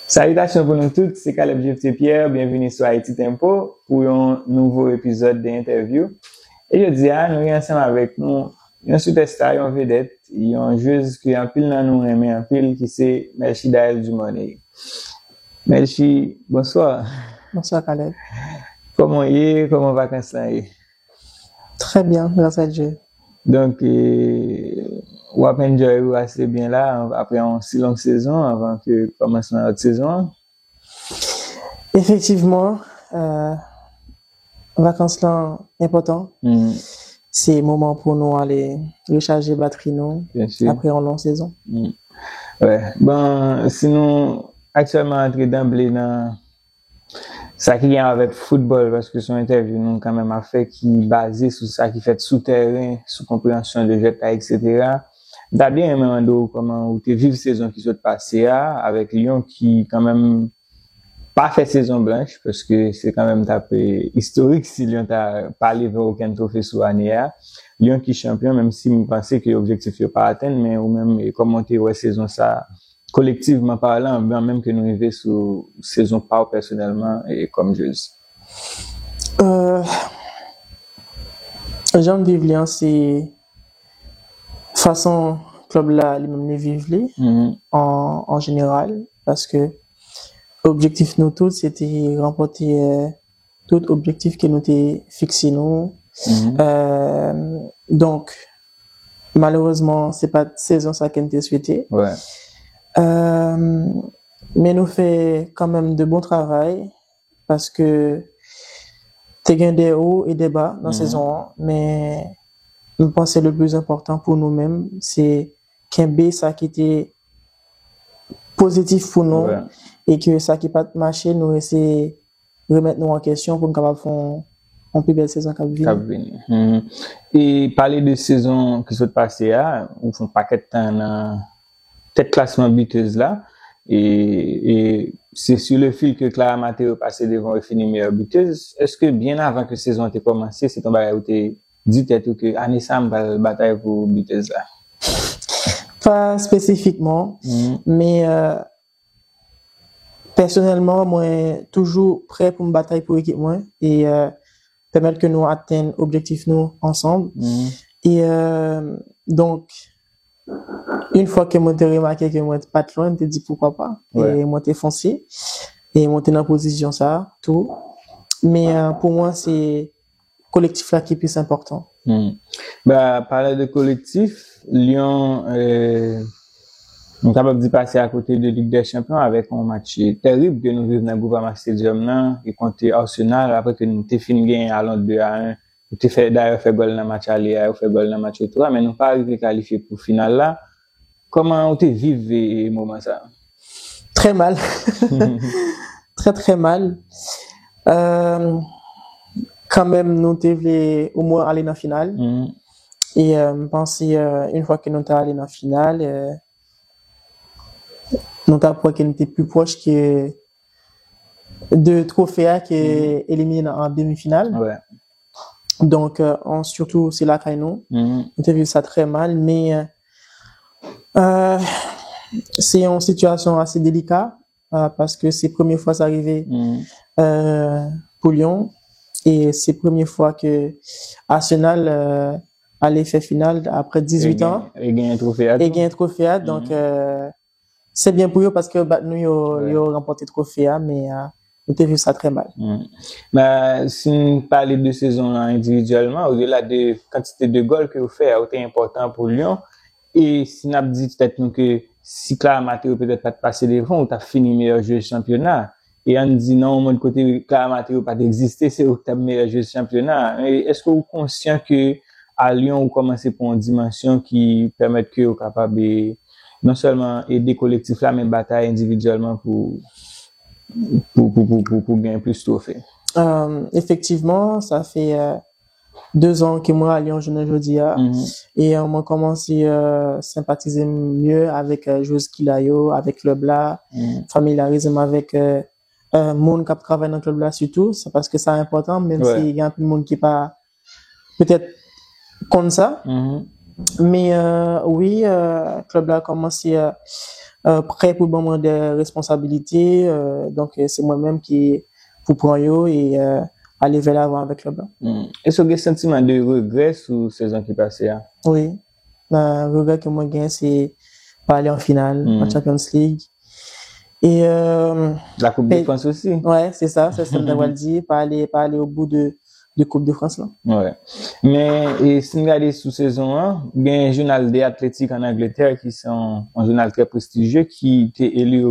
Salutations pour nous toutes, c'est Caleb Jeff Pierre, bienvenue sur Haïti Tempo pour un nouveau épisode d'interview. Et je dis nous sommes ensemble avec nous, un superstar, un vedette, un joueuse qui en pile dans nous aimé, en pile qui c'est Melchi Dael Dumonnet. Melchi, bonsoir. Bonsoir Caleb. Comment est, comment vacances là est? Très bien, grâce à Dieu. Donc, ou à enjoy assez bien là, après une si longue saison, avant que commence notre saison. Effectivement, vacances là, important. C'est le moment pour nous aller recharger batterie nous après une longue saison. Ouais. Bon, sinon, actuellement, entrer d'emblée dans ça qui vient avec football, parce que son interview nous quand même a fait qui est basé sur ça qui fait sous terrain, sous compréhension de jeu, etc. T'as bien aimé comment ou t'es vive saison qui s'est passée avec Lyon qui quand même pas fait saison blanche parce que c'est quand même tapé historique si Lyon t'a pas levé aucun trophée sous année. Lyon qui champion, même si je pensais que l'objectif n'est pas atteint, mais ou même commenter ouais saison ça collectivement parlant, même que nous arrivons sur saison pas personnellement et comme joueuse. J'aime vivre Lyon, c'est façon club là, lui-même les vivre en général, parce que objectif nous tous c'était remporter tout objectif que nous t'ai fixé nous. Donc malheureusement c'est pas saison ça qu'on t'a souhaité. Ouais. Mais nous fait quand même de bon travail parce que t'es gagné des hauts et des bas dans saison 1, mais je pense que le plus important pour nous-mêmes c'est qu'un B ça qui était positif pour nous et que ça qui pas marché nous essayer remettre nous en question pour nous capable faire une plus belle saison qu'à venir. Et parler de saison qui s'est passée on fait un paquet de temps dans tête classement buteuse là et c'est sur le fil que Clara Matteo passé devant et fini meilleure buteuse. Est-ce que bien avant que saison ait commencé, c'est ton bagage où t'es dit tête que Anissa va bataille pour buteuse là? Pas spécifiquement, mais personnellement, moi toujours prêt pour me batailler pour l'équipe moi et permettre que nous atteignons l'objectif nous ensemble. Et donc une fois que moi t'ai remarqué que moi pas loin, t'ai dit pourquoi pas et moi t'ai foncé et monter dans position ça tout. Mais pour moi c'est collectif là qui est plus important. Bah parler de collectif, Lyon on est capable de passer à côté de Ligue des Champions avec un match terrible que nous vivons dans le Groupama Stadium là et contre Arsenal après que nous t'ai fini gagner à Londres 2-1. Tu fait d'ailleurs fait goal dans le match aller, fait goal dans le match retour, mais nous pas arrivé qualifié pour finale là. Comment on te vive moment ça? Très mal. très mal. Quand même nous t'ai au moins aller en finale. Et penser une fois que nous t'es allé en finale nous t'as pour qu'on était plus proche que de trophée qui est éliminé en demi-finale. Ouais. Donc surtout c'est là qu'on nous t'ai vu ça très mal, mais c'est une situation assez délicate parce que c'est la première fois ça arrivait pour Lyon et c'est la première fois que Arsenal allait faire finale après 18 ans et gagne un trophée donc c'est bien pour eux parce que nous ils ont remporté le trophée mais on a vu ça très mal. Mais si on parle de saison individuellement, au-delà de quantité de goals que vous faites, c'est important pour Lyon. Et si on a dit peut-être nous que si Clara Matteo peut-être pas passer devant, ou t'as fini meilleur joueur du championnat. Et on dit non, mon côté Clara Matteo pas d'exister, c'est où t'as meilleur joueur du championnat. Et est-ce que vous êtes conscient que à Lyon vous commencez pour une dimension qui permet que vous capable de non seulement aider collectif là, mais bataille individuellement pour gagner plus de trophées? Effectivement, ça fait 2 ans que moi à Lyon je ne joue et on m'a commencé à sympathiser mieux avec joueurs Kilayo, avec club là, familiariser avec monde qui travaille dans le club là surtout, c'est parce que c'est important même s'il y a un peu de monde qui pas peut-être comme ça. Mais oui, club là a commencé prêt pour le moment des responsabilités. Donc c'est moi-même qui pour prendre yo et aller vers l'avant avec club là. Est-ce que vous avez sentiment de regret sur saison qui passée? Oui, le regret que moi gagne c'est pas aller en finale en Champions League. Et La Coupe de France aussi. Ouais, c'est ça, c'est ce que je dit, pas aller au bout de Coupe de France là. Ouais. Mais si nous regardons sous saison 1, il y a un journal des athlétiques en Angleterre qui sont un journal très prestigieux qui était élu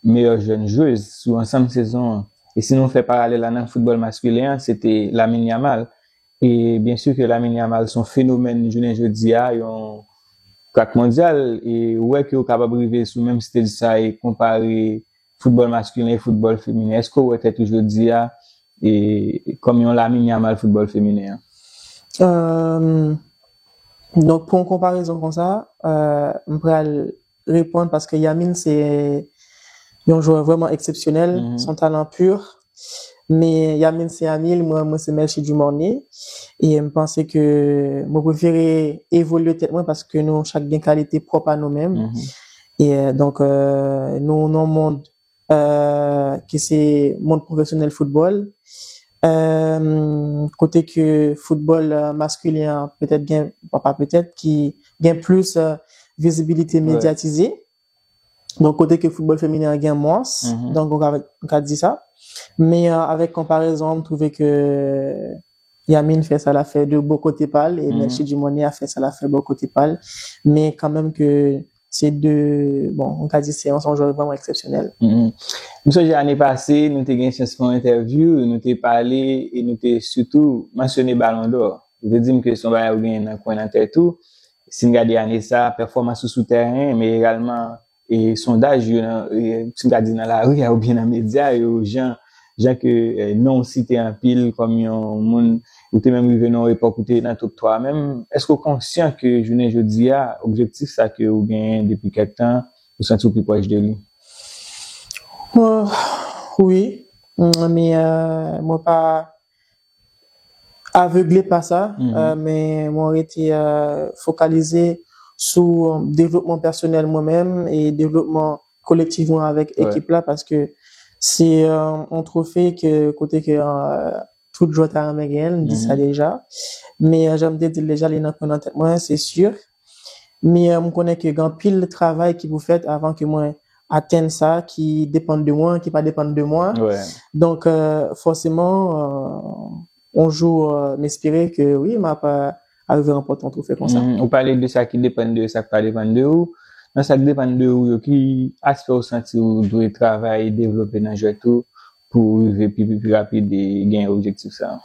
meilleure jeune joueuse sous ensemble saison 1. Et si nous fait parallèle à dans le football masculin, c'était Lamine Yamal. Et bien sûr que Lamine Yamal son phénomène jeudi a un crack mondial et ouais que capable de arriver sous même style ça et comparer football masculin et football féminin. Est-ce que vous êtes toujours dit et comme on Lamine Yamal football féminin? Donc pour une comparaison comme ça, on pourrait répondre parce que Yamin c'est un joueur vraiment exceptionnel, son talent pur. Mais Yamin c'est Amil, moi c'est Melchi Dumornier. Et je pensais que moi préférais évoluer peut-être moins parce que nous chaque bien qualité propre à nous-mêmes. Et donc nous dans le monde qui c'est monde professionnel football. Côté que football masculin peut-être gain pas peut-être qui gagne plus visibilité médiatisée. Donc côté que football féminin gagne moins. Donc on a dit ça. Mais avec comparaison, on trouvait que Yamine fait ça l'a fait de beau côté pâle et Melchi Dumornier a fait ça l'a fait de beau côté pâle. Mais quand même que c'est deux, bon, on a dit c'est un joueur vraiment exceptionnel. Nous sommes l'année passée, nous avons eu une chance pour une interview, nous avons parlé et nous avons surtout mentionné Ballon d'Or. Je veux dire que son bail a gagné dans le coin de tête tout. Si nous regardons l'année ça, performance sous terrain, mais également et sondage, si nous regardons dans la rue ou bien dans les médias, et aux gens que non cité en pile comme un monde ou t'es même arrivé dans époque où t'es dans top 3 même est-ce que conscient que je dis objectif ça que ou bien depuis quelque temps vous sentez plus proche de lui? Oui, mais moi pas aveuglé par ça, mais moi été focalisé sur développement personnel moi-même et développement collectivement avec équipe là parce que c'est un trophée que côté que tout joueur à Américain dit ça déjà, mais j'aime dire déjà les noms en tête moi c'est sûr, mais on connaît que grand pile de travail que vous faites avant que moi atteigne ça qui dépend de moi qui pas dépendre de moi. Donc forcément on joue m'espérer que oui m'a pas arrivé à remporter un trophée comme ça. On parlait de ça qui dépend de ça qui pas dépend de vous. Dans ça qui dépend de vous qui aspect au sentir ou doit travailler développer dans jeu tout pour arriver plus rapide et gagner objectif ça.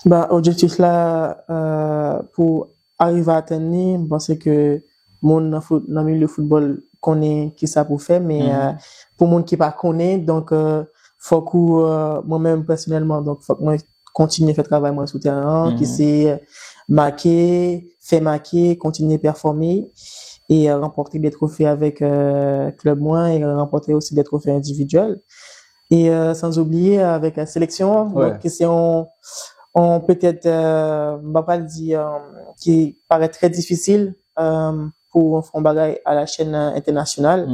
Bah objectif là pour arriver à atteindre je pense que mon dans milieu football connaît qui ça pour faire mais pour monde qui pas connaît donc faut que moi-même personnellement donc faut que moi continuer faire travail moi sur terrain qui c'est marquer continuer performer et remporter des trophées avec club moins et remporter aussi des trophées individuels et sans oublier avec la sélection donc c'est on peut-être on va pas le dire qui paraît très difficile pour faire un bagage à la chaîne internationale.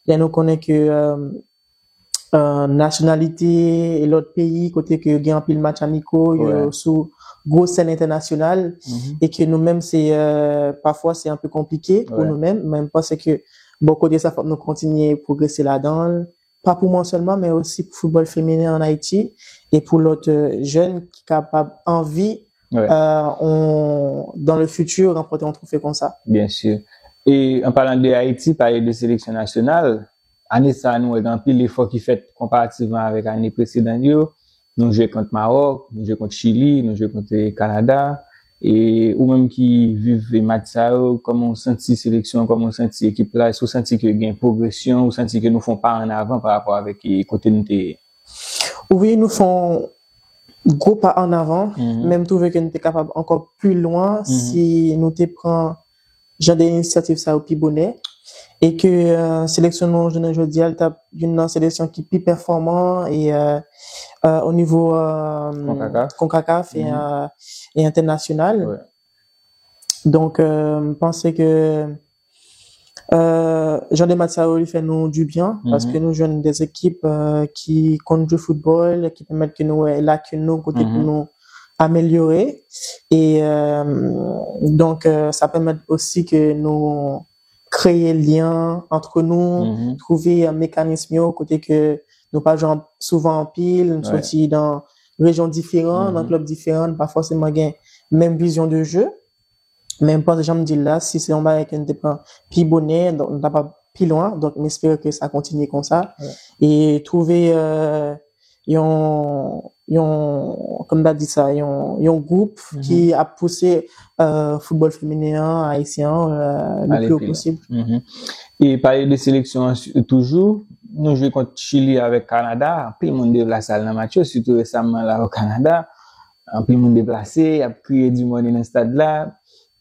Là nous connaît que nationalité et l'autre pays côté que gagne pile match amicaux sous grosse scène internationale et que nous-mêmes c'est parfois c'est un peu compliqué pour nous-mêmes même parce que beaucoup de ça faut nous continuer progresser là-dedans pas pour moi seulement mais aussi pour le football féminin en Haïti et pour l'autre jeune qui capable envie dans le futur remporter un trophée comme ça. Bien sûr. Et en parlant de Haïti, parler de sélection nationale, année ça nous grand pile l'effort qui fait comparativement avec l'année précédente nous jouons contre Maroc, nous jouons contre Chili, nous jouons contre Canada et ou même qui vivent les matchs ça comme on senti sélection comme on senti équipe là, est-ce qu'on senti que gain progression ou senti que nous font pas en avant par rapport avec côté nous oui, nous font gros pas en avant, même trouver que nous sommes capables encore plus loin si nous te prend genre des initiatives ça au plus bonnet et que sélectionnons je dis une sélection qui plus performant et au niveau CONCACAF et international Donc, je pensais que Jean de Matsao, il fait nous du bien parce que nous jouons des équipes qui comptent du football, qui permettent que nous là que nous côté pour nous améliorer et donc ça permet aussi que nous créer lien entre nous, trouver un mécanisme au côté que nous pas jouons souvent en pile, nous sortis dans régions différentes, dans clubs différents, pas forcément gain même vision de jeu. Mais pas déjà me dire là, si c'est en bas avec un dépend puis bonnet, donc on n'a pas plus loin, donc j'espère que ça continue comme ça. Et trouver, comme t'as dit ça, un groupe qui a poussé, football féminin haïtien, le plus haut possible. Et parler de sélection toujours, nous jouons contre Chili avec Canada, puis le monde déplacé dans le match, surtout récemment là au Canada, puis le monde déplacé, a crié du monde dans le stade là.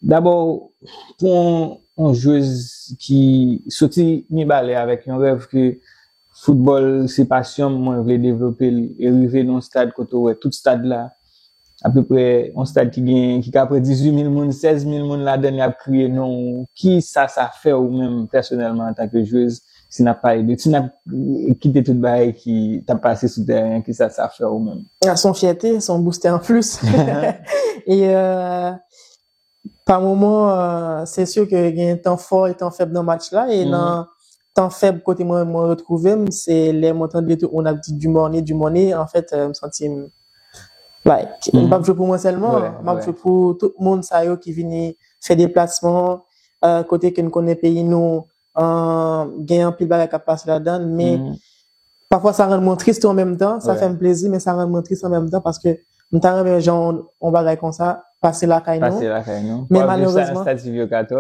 D'abord, pour une joueuse qui sorti mi balé avec un rêve que football c'est passion, moi je voulais développer et arriver dans un stade côté ouais tout stade là à peu près un stade qui après 18 000 moun, 16 000 moun là dedans a crié non qui ça fait ou même personnellement en tant que joueuse si n'a pas aidé tu n'as quitté toute bail qui t'a passé sous terrain qui ça fait ou même son fierté son booster en plus et par moment, c'est sûr que il y a un temps fort et un temps faible dans le match là. Et dans temps faible, côté moi retrouvé, c'est les montants de tout, on a dit du money. En fait, me sentis, like, pas jouer pour moi seulement, pas jouer pour tout le monde, ça y est, qui vient faire des placements, côté que nous connaissons pays, nous, gagnent un pile balle à passer là-dedans, mais parfois ça rend moins triste en même temps, ça fait un plaisir, mais ça rend moins triste en même temps parce que, nous t'arrive, genre, on va aller comme ça, passer la caille, non? Mais malheureusement.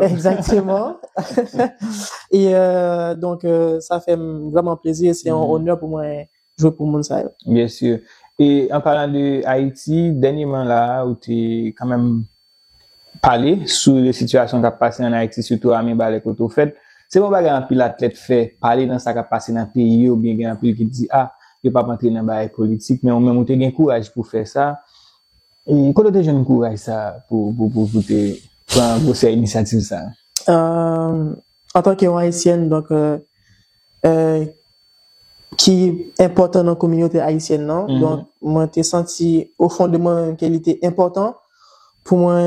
Exactement. Et, donc, ça fait vraiment plaisir, c'est un honneur pour moi, jouer pour Mounsaï. Bien sûr. Et en parlant de Haïti, dernièrement là, où tu quand même parlé sur les situations qui ont passé en Haïti, surtout à Mimbalé, que tu fait. C'est bon, un pile athlète fait parler dans ça qui a passé dans le pays, ou bien un pile qui dit, je ne vais pas entrer dans le politique, mais on même eu un courage pour faire ça. Et quand tu as un courage ça pour prendre cette initiative ça? En tant qu'haïtienne, donc, qui est important dans la communauté haïtienne, non? Donc, moi, t'ai senti au fond de moi qu'elle était importante pour moi,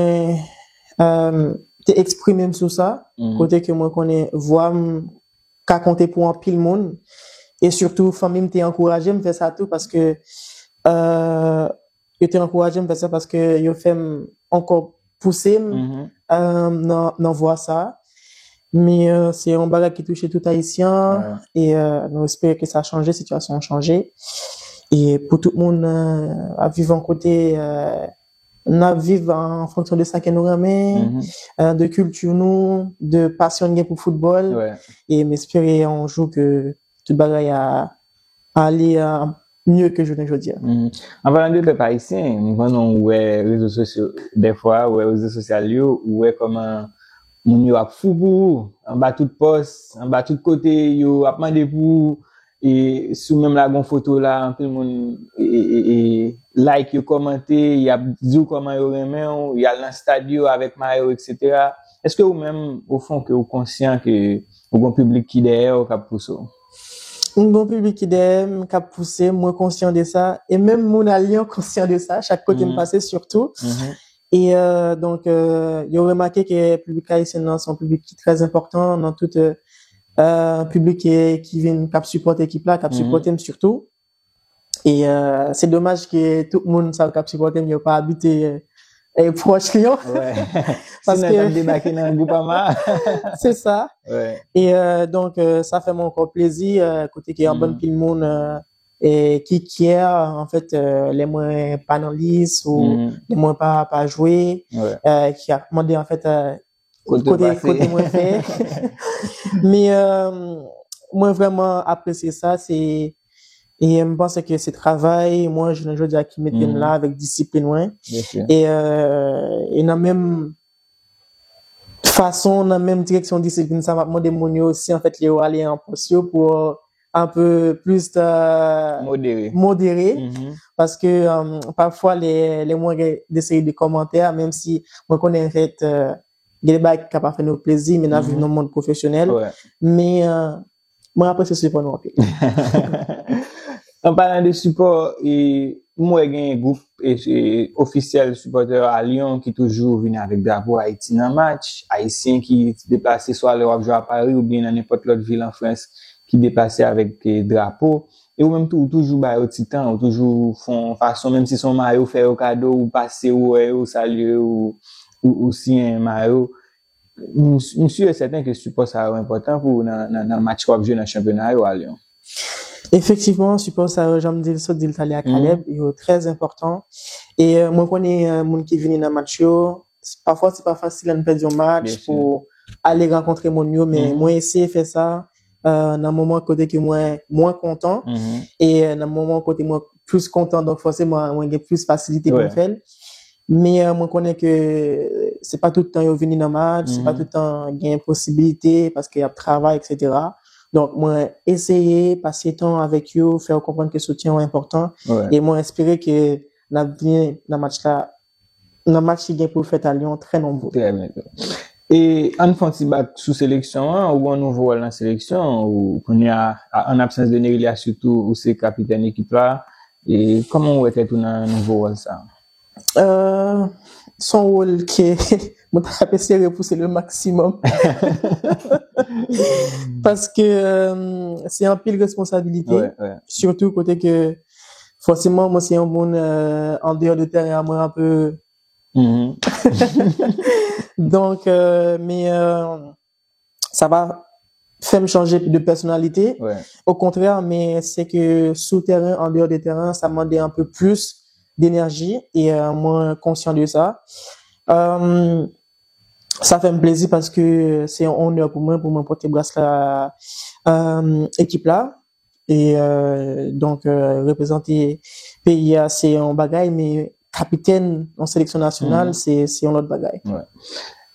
t'ai exprimé sur ça, côté que moi connais voix qu'a compté pour un pile monde et surtout famille m'était encouragé me faire ça tout parce que j'étais encouragé me faire ça parce que yo fait encore pousser dans voir ça. Mais c'est un bagage qui touche tout haïtien et nous espérons que ça a changé, situation a changé. Et pour tout le monde à vivre en côté on a vivre en fonction de ça que nous ramène, de culture nous, de passion pour football et m'espérer un jour que tout bagage a aller mieux que je ne veux dire. En parlant de peuple haïtien, nous voyons les réseaux sociaux des fois, les réseaux sociaux, ouais comment moun yo ap fou pour en bas tout poste en bas tout côté yo ap mandé pour et sous même la gon photo là tout le monde et like yo commenter y a dit comment yo remen y a dans stade avec maillot etc. Est-ce que vous même au fond que vous conscient que au bon public qui derrière cap pousser un bon public qui derrière cap pousser moi conscient de ça et même mon allié conscient de ça chaque côté me passer surtout. Et donc, il a remarqué que le public haïtien c'est un public qui est très important dans tout public qui vient cap supporter l'équipe là, cap supporter surtout. Et c'est dommage que tout le monde ça cap supporter mais pas habité proche Lyon. Parce que débarqué dans le groupe c'est ça. Et donc ça fait mon encore plaisir côté qu'il y a un bon pile monde et qui est en fait les moins pas dans liste ou les moins pas jouer qui a demandé en fait côté moins fait mais moi vraiment apprécier ça c'est et je pense que c'est travail moi je ne dis qui mettent là avec discipline et dans même façon dans même direction discipline ça m'a demandé mon aussi en fait les aller en posture pour un peu plus modéré parce que parfois les moins d'essayer des commentaires même si moi connais en fait des bails qui capable faire nous plaisir, mais n'a vu dans le monde professionnel. Ouais. Mais, moi, après, c'est support nous. En parlant de support, moi, j'ai un groupe officiel supporter à Lyon qui toujours vient avec drapeau Haïti dans le match. Haïtiens qui déplacent soit l'Europe jouer à Paris ou bien dans n'importe l'autre ville en France qui déplacent avec drapeau. Et ou même toujours bah au titan, ou toujours font façon même si son maillot fait au cadeau ou passer ou saluer ou si un maillot. Monsieur est certain que support ça est important pour dans le match qu'on joue dans le championnat à Lyon. Effectivement, support ça, j'aime dire ça, dit à Caleb, il est très important. Et moi, quand on monde qui vient dans le match, parfois c'est pas facile de perdre un match pour aller rencontrer mon yo, mais moi essayer de faire ça dans un moment côté que moi moins content et dans un moment côté moi plus content, donc forcément moi j'ai plus facilité pour faire. Mais moi connais que c'est pas tout le temps yo venir dans le match, c'est pas tout le temps gain possibilité parce qu'il y a travail, etc. Donc, moi, essayer, passer temps avec eux, faire comprendre que le soutien est important. Et moi, espérer que l'avenir, dans le match qui vient pour faire à Lyon, très nombreux. Très bien. Et, on fait un petit bac sous sélection, ou un nouveau rôle dans sélection, ou qu'on est en absence de Nérilia surtout, ou c'est capitaine équipe là. Et comment on était tout dans un nouveau rôle ça? Son rôle qui est, mon travail c'est repousser le maximum. Parce que, c'est un pile responsabilité. Surtout côté que, forcément, moi, c'est un bon, en dehors de terrain, moi, un peu. Donc, mais, ça va faire me changer de personnalité. Au contraire, mais c'est que sous terrain, en dehors des terrains, ça m'a demandé un peu plus d'énergie et moins conscient de ça. Ça fait un plaisir parce que c'est un honneur pour moi porter bracelet équipe là et donc représenter pays c'est un bagaille, mais capitaine en sélection nationale c'est un autre bagaille.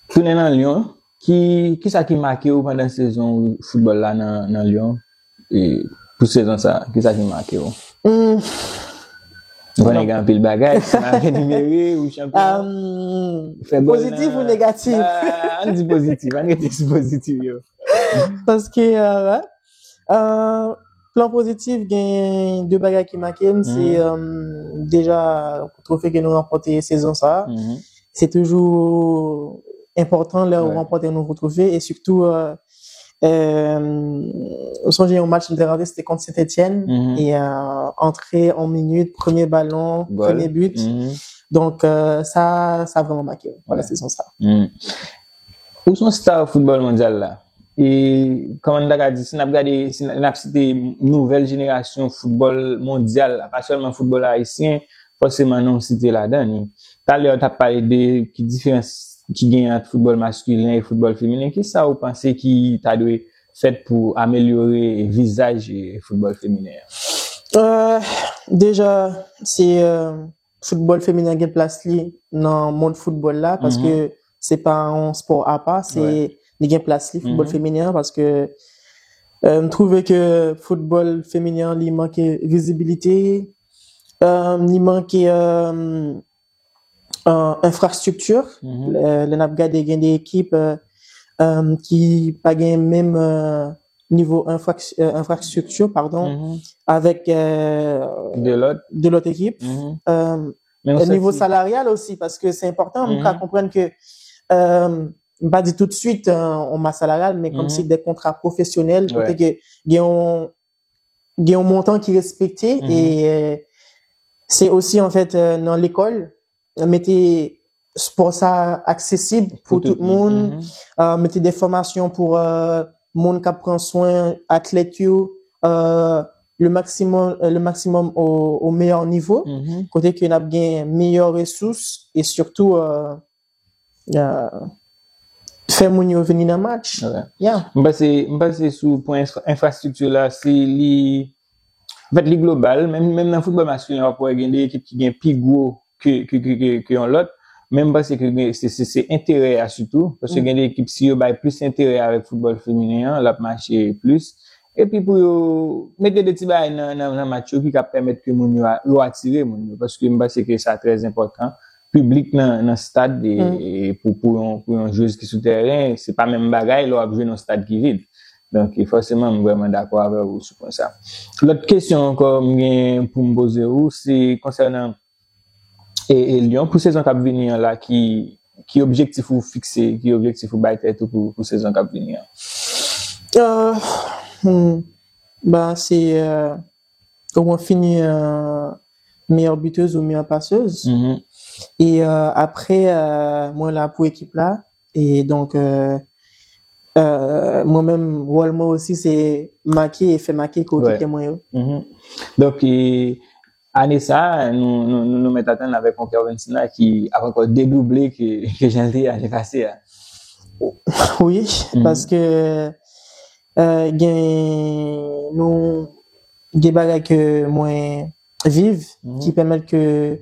Tourner dans Lyon, qui ça qui marqué ou pendant la saison football là dans Lyon et pour saison ça, qui ça qui marqué ou? On a pile bagage, on a énuméré ou champion. Positif ou négatif? On dit positif, on est positif yo. Parce que plan positif gain deux bagages qui marquent, c'est déjà trophée que nous remporté saison ça. C'est toujours important là où remporter un nouveau trophée et surtout au songé au match de c'était contre Saint-Étienne et entrée en minute, premier ballon, premier but. Donc ça a vraiment marqué la saison ça. Où sont star football mondial là? Et comme on a dit, si on a regardé, si on a cité nouvelle génération football mondial, pas seulement football haïtien, forcément non cité là-dedans. Tout à l'heure, tu as parlé de qui différence qui gagne entre football masculin et football féminin. Qu'est-ce que vous pensez qui t'a dû fait pour améliorer le visage et football féminin? Déjà, c'est football féminin qui place dans le monde football là parce que c'est pas un sport à part, c'est qui place football féminin parce que je trouvais que football féminin il manquait visibilité, il manquait infrastructure. Le n'a pas des équipes qui pas même niveau infrastructure pardon avec de l'autre équipe. Niveau salarial aussi parce que c'est important de comprendre que pas dit tout de suite en masse salariale mais comme si des contrats professionnels côté que il y a un montant qui est respecté et c'est aussi en fait dans l'école mettez pour ça accessible pour tout le monde, mettez des formations pour monde qui prend soin athlète le maximum au meilleur niveau côté que n'a bien meilleures ressources et surtout faire mon yo venir dans match. C'est sous point infrastructure là, c'est en fait les global même dans le football masculin on peut gagner des équipes qui gagnent plus gros que on l'autre même parce que c'est intérêt à surtout parce que gagner des équipes si yo bail plus intérêt avec football féminin la marché plus et puis pour mettre des petits bail dans match qui va permettre que mon yo attirer mon parce que me pense que ça très important public dans stade et pour un joueur qui sous terrain, c'est pas même bagaille là jouer dans stade qui vide. Donc forcément je suis vraiment d'accord avec vous sur ça. L'autre question encore pour me poser c'est concernant et Lyon pour saison qui venir là qui objectif vous fixer, qui objectif vous battre tout pour saison qui venir. Bah c'est au moins finir meilleure buteuse ou meilleure passeuse. Et après moi là pour équipe là et donc moi-même moi aussi c'est marquer et faire marquer côté moi. Donc année ça nous mettons attendre avec Conquer Vincina qui a encore dédoublé que j'ai année passée. Oui, parce que nous des bagages que moi vive qui permettent que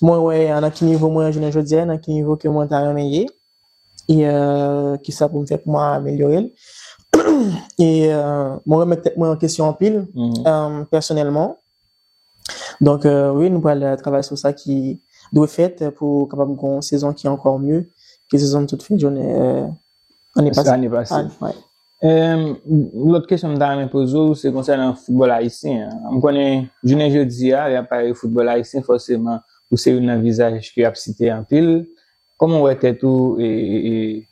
moi ouais à quel niveau moi je ne dis à quel niveau que moi t'as remeillé et qui ça pour me faire pour moi améliorer et moi remettre peut-être moi en question en pile personnellement. Donc oui nous allons travailler sur ça qui doit faire pour capable une saison qui est encore mieux que saison toute fin de journée année passée. L'autre question que je me pose, c'est concernant le football haïtien. On connaît, je dis, il y a pas le football haïtien, forcément, où c'est un visage qui a cité en pile. Comment on était tout, et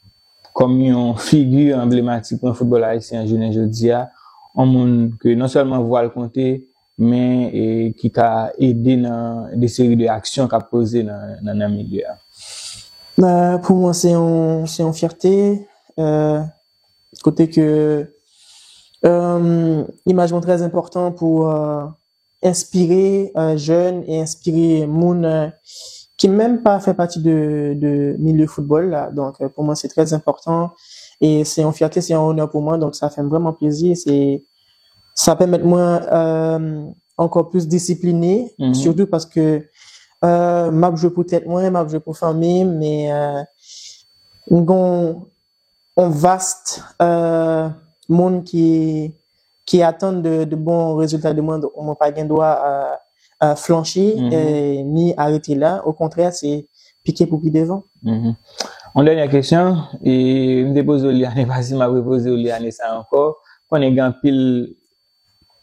comme une figure emblématique pour le football haïtien, je dis, un monde que non seulement voit le compter, mais qui a aidé dans des séries d'actions qu'a posé dans le milieu. Pour moi, c'est une fierté. Côté que image très important pour inspirer jeunes et inspirer moun qui même pas fait partie de milieu football là. Donc pour moi c'est très important et c'est une fierté, c'est un honneur pour moi, donc ça fait vraiment plaisir. Ça permet de moi encore plus discipliné, surtout parce que m'a joué pour tête moi, m'a joué pour famille, mais on vaste monde qui attendent de bons résultats de moi, on n'a pas gain droit à flancher ni arrêter là, au contraire c'est piquer pour qui devant. En dernière question et me dépose l'année passée m'a reposé l'année ça encore on est grand pile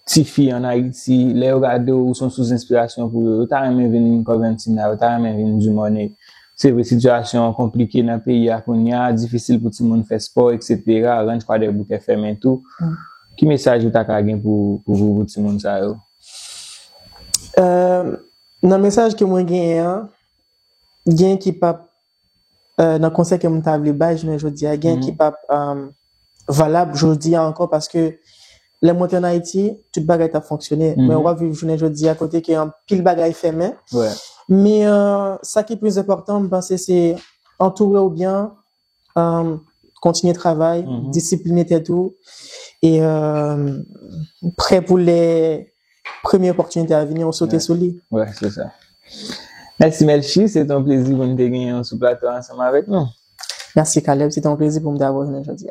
petit fille en Haïti les regarder ou sont sous inspiration pour eux t'as même venir Coventina t'as même venir du monnaie. C'est une situation compliquée dans le pays, il a difficile pour tout le monde faire sport, etc. Range pas des bouquets fermés tout. Qui message tu as gagné pour vous, pour tout le monde ça? Dans le message que moi gagne qui pas dans le conseil que moi t'avais bas, je dis gagne qui pas valable, je dis encore parce que les montées en Haïti, toute bagaille a fonctionné, mais on va vivre je dis à côté qu'il y a un pile bagaille fermé. Ouais. Mais ça qui est plus important, je pense, c'est entourer ou bien, continuer le travail, discipliner tout, et prêt pour les premières opportunités à venir, on saute sur lui. Ouais, c'est ça. Merci Melchi, c'est un plaisir de nous gagner sur plateau ensemble avec nous. Merci Caleb, c'est un plaisir pour me d'avoir aujourd'hui.